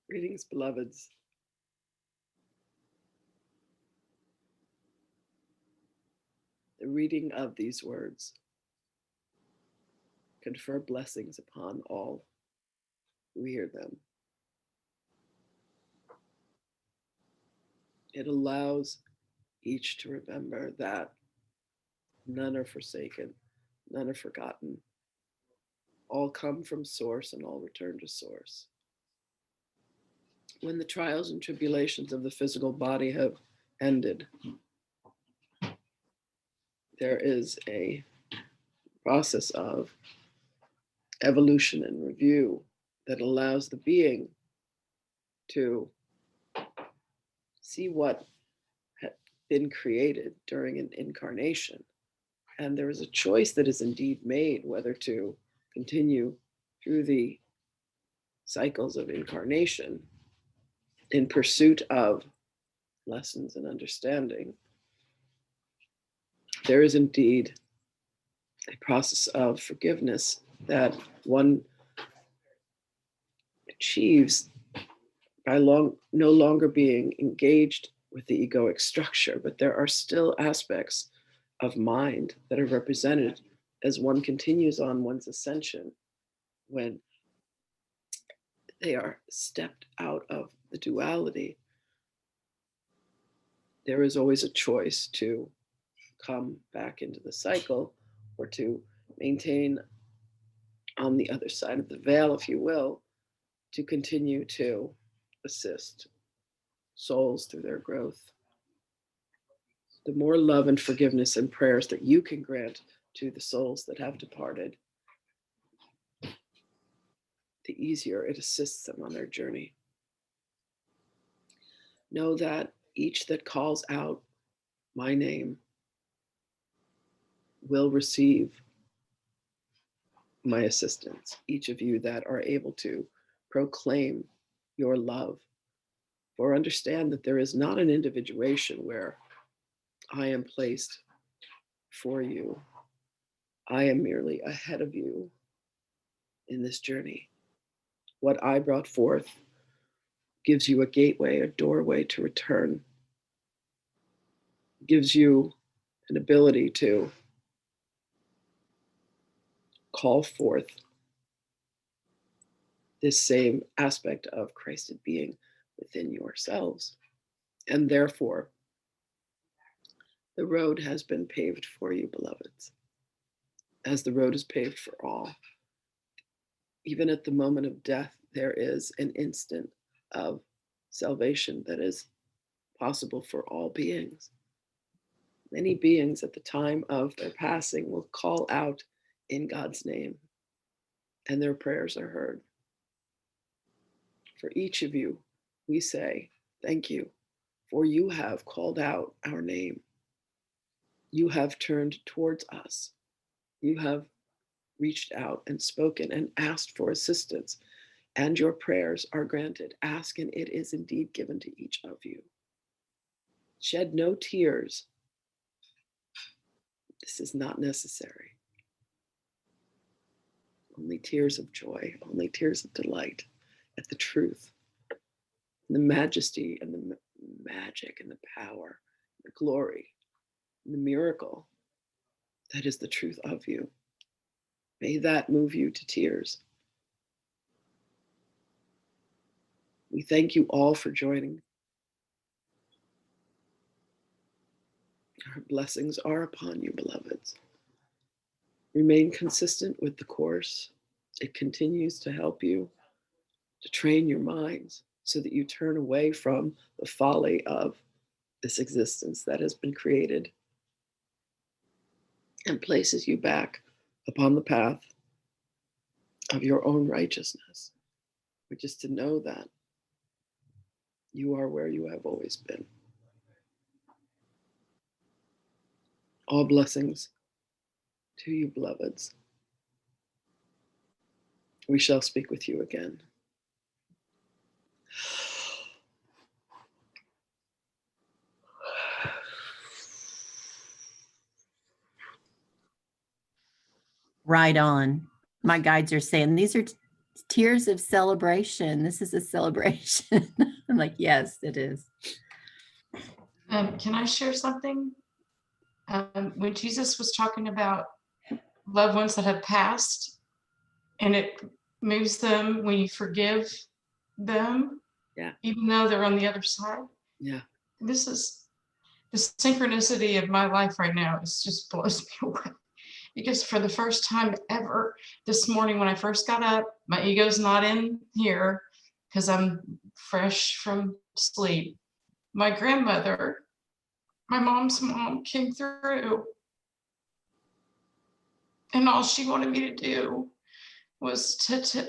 Greetings, beloveds. The reading of these words confer blessings upon all who hear them. It allows each to remember that none are forsaken, none are forgotten. All come from source and all return to source. When the trials and tribulations of the physical body have ended, there is a process of evolution and review that allows the being to see what had been created during an incarnation. And there is a choice that is indeed made whether to continue through the cycles of incarnation in pursuit of lessons and understanding. There is indeed a process of forgiveness that one achieves by no longer being engaged with the egoic structure, but there are still aspects of mind that are represented as one continues on one's ascension when they are stepped out of the duality. There is always a choice to come back into the cycle or to maintain on the other side of the veil, if you will, to continue to assist souls through their growth. The more love and forgiveness and prayers that you can grant to the souls that have departed, the easier it assists them on their journey. Know that each that calls out my name will receive my assistance. Each of you that are able to proclaim your love, for understand that there is not an individuation where I am placed for you. I am merely ahead of you in this journey. What I brought forth gives you a gateway, a doorway to return, gives you an ability to call forth this same aspect of Christed being within yourselves. And therefore, the road has been paved for you, beloveds, as the road is paved for all. Even at the moment of death, there is an instant of salvation that is possible for all beings. Many beings at the time of their passing will call out in God's name, and their prayers are heard. For each of you, we say, thank you, for you have called out our name. You have turned towards us. You have reached out and spoken and asked for assistance, and your prayers are granted. Ask, and it is indeed given to each of you. Shed no tears. This is not necessary. Only tears of joy, only tears of delight at the truth, and the majesty and the magic and the power, the glory, and the miracle that is the truth of you. May that move you to tears. We thank you all for joining. Our blessings are upon you, beloveds. Remain consistent with the course. It continues to help you to train your minds so that you turn away from the folly of this existence that has been created and places you back upon the path of your own righteousness, which is to know that you are where you have always been. All blessings to you, beloveds. We shall speak with you again. Right on. My guides are saying these are Tears of celebration. This is a celebration. I'm like, yes, it is. Can I share something? When Jesus was talking about loved ones that have passed, and it moves them when you forgive them, Yeah. even though they're on the other side. Yeah. This is the synchronicity of my life right now. It just blows me away. Because for the first time ever this morning, when I first got up, my ego's not in here because I'm fresh from sleep. My grandmother, my mom's mom, came through, and all she wanted me to do was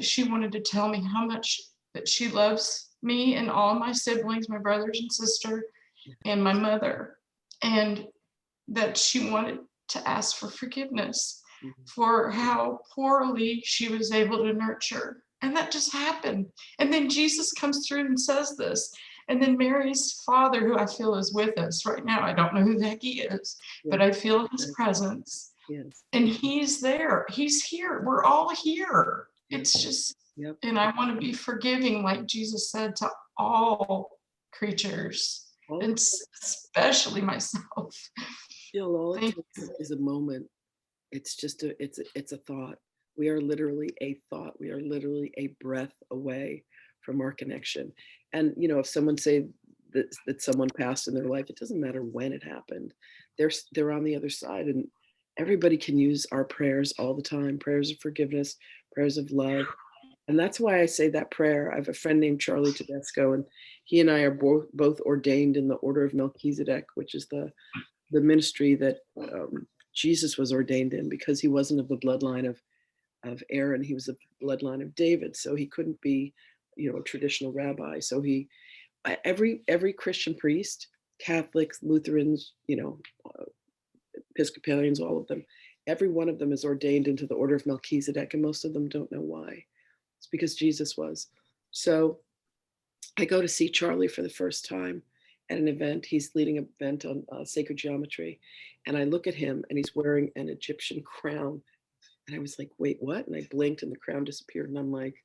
she wanted to tell me how much that she loves me and all my siblings, my brothers and sister, and my mother, and that she wanted to ask for forgiveness for how poorly she was able to nurture. And that just happened. And then Jesus comes through and says this. And then Mary's father, who I feel is with us right now, I don't know who the heck he is, but I feel his presence. Yes. And he's there. He's here. We're all here. It's just, and I want to be forgiving, like Jesus said, to all creatures, and especially myself. All it takes is a moment. It's just it's a thought. We are literally a thought. We are literally a breath away from our connection. And if someone say that someone passed in their life, it doesn't matter when it happened. They're on the other side, and everybody can use our prayers all the time. Prayers of forgiveness, prayers of love. And that's why I say that prayer. I have a friend named Charlie Tedesco, and he and I are both ordained in the Order of Melchizedek, which is the ministry that Jesus was ordained in, because he wasn't of the bloodline of Aaron. He was of the bloodline of David. So he couldn't be, a traditional rabbi. So every Christian priest, Catholics, Lutherans, Episcopalians, all of them, every one of them is ordained into the Order of Melchizedek, and most of them don't know why. It's because Jesus was. So I go to see Charlie for the first time at an event. He's leading an event on sacred geometry. And I look at him, and he's wearing an Egyptian crown. And I was like, wait, what? And I blinked, and the crown disappeared. And I'm like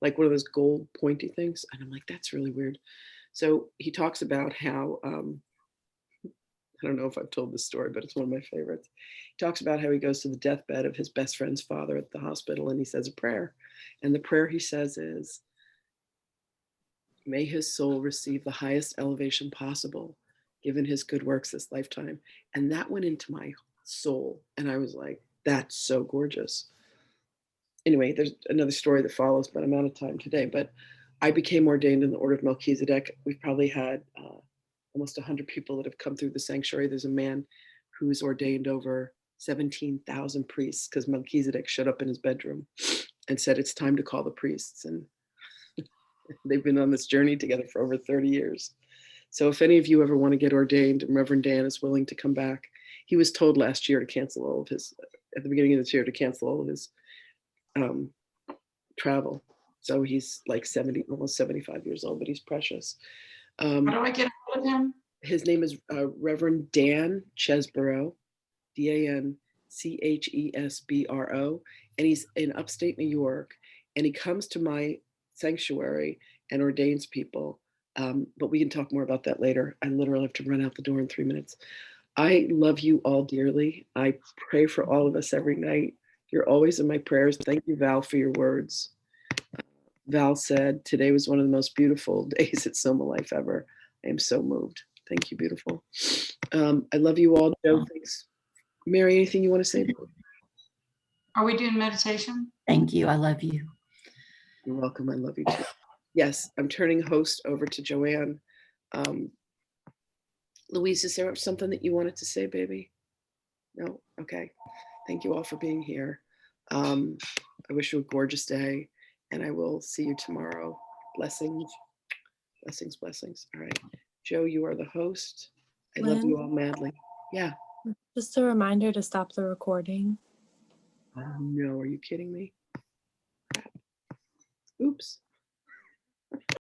one of those gold pointy things. And I'm like, that's really weird. So he talks about how, I don't know if I've told this story, but it's one of my favorites. He talks about how he goes to the deathbed of his best friend's father at the hospital, and he says a prayer. And the prayer he says is, may his soul receive the highest elevation possible, given his good works this lifetime. And that went into my soul. And I was like, that's so gorgeous. Anyway, there's another story that follows, but I'm out of time today. But I became ordained in the Order of Melchizedek. We've probably had almost 100 people that have come through the sanctuary. There's a man who's ordained over 17,000 priests, because Melchizedek showed up in his bedroom and said, it's time to call the priests. And they've been on this journey together for over 30 years. So if any of you ever want to get ordained, and Reverend Dan is willing to come back, he was told last year to cancel all of his, at the beginning of this year, to cancel all of his travel. So he's like 70, almost 75 years old, but he's precious. How do I get a hold of him? His name is Reverend Dan Chesborough, DANCHESBRO, and he's in upstate New York, and he comes to my sanctuary and ordains people. But we can talk more about that later. I literally have to run out the door in 3 minutes. I love you all dearly. I pray for all of us every night. You're always in my prayers. Thank you, Val, for your words. Val said, today was one of the most beautiful days at Sohmalife ever. I am so moved. Thank you, beautiful. I love you all. Joe, thanks. Mary, anything you want to say? Are we doing meditation? Thank you. I love you. You're welcome. I love you too. Yes, I'm turning host over to Joanne. Louise, is there something that you wanted to say, baby? No? Okay. Thank you all for being here. I wish you a gorgeous day, and I will see you tomorrow. Blessings, blessings, blessings. All right. Joe, you are the host. I love you all madly. Yeah. Just a reminder to stop the recording. Oh, no. Are you kidding me? Crap. Oops.